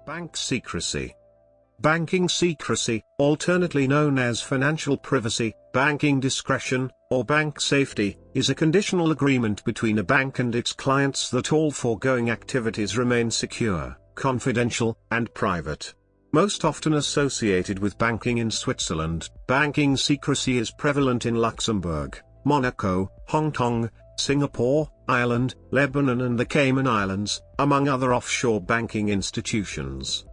Bank secrecy. Banking secrecy, alternately known as financial privacy, banking discretion, or bank safety, is a conditional agreement between a bank and its clients that all foregoing activities remain secure, confidential, and private. Most often associated with banking in Switzerland, banking secrecy is prevalent in Luxembourg, Monaco, Hong Kong, Singapore, Ireland, Lebanon and the Cayman Islands, among other offshore banking institutions.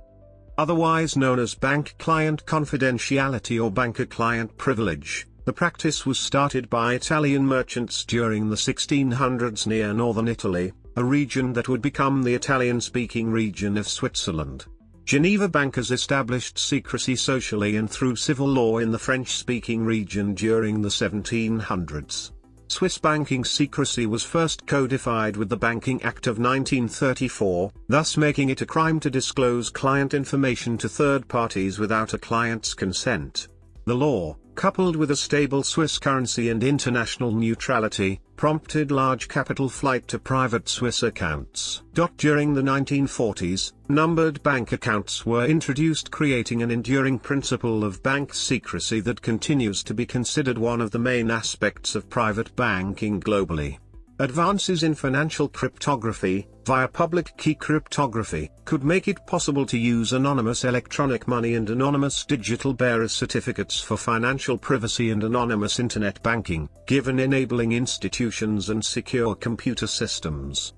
Otherwise known as bank-client confidentiality or banker-client privilege, the practice was started by Italian merchants during the 1600s near northern Italy, a region that would become the Italian-speaking region of Switzerland. Geneva bankers established secrecy socially and through civil law in the French-speaking region during the 1700s. Swiss banking secrecy was first codified with the Banking Act of 1934, thus making it a crime to disclose client information to third parties without a client's consent. The law, coupled with a stable Swiss currency and international neutrality, prompted large capital flight to private Swiss accounts. During the 1940s, numbered bank accounts were introduced, creating an enduring principle of bank secrecy that continues to be considered one of the main aspects of private banking globally. Advances in financial cryptography, via public key cryptography, could make it possible to use anonymous electronic money and anonymous digital bearer certificates for financial privacy and anonymous internet banking, given enabling institutions and secure computer systems.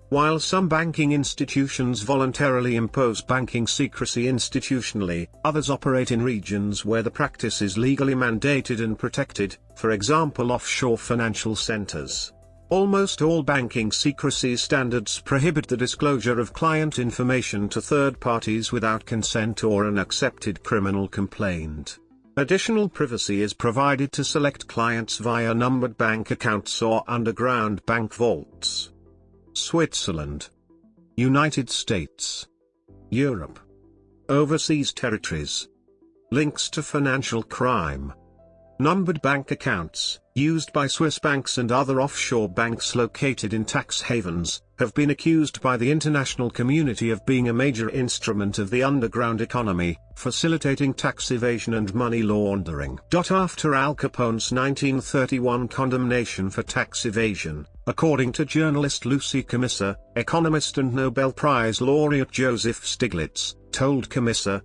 While some banking institutions voluntarily impose banking secrecy institutionally, others operate in regions where the practice is legally mandated and protected, for example offshore financial centers. Almost all banking secrecy standards prohibit the disclosure of client information to third parties without consent or an accepted criminal complaint. Additional privacy is provided to select clients via numbered bank accounts or underground bank vaults. Switzerland, United States, Europe, overseas territories. Links to financial crime. Numbered bank accounts, used by Swiss banks and other offshore banks located in tax havens, have been accused by the international community of being a major instrument of the underground economy, facilitating tax evasion and money laundering. After Al Capone's 1931 condemnation for tax evasion, according to journalist Lucy Commissar, economist and Nobel Prize laureate Joseph Stiglitz told Commissar,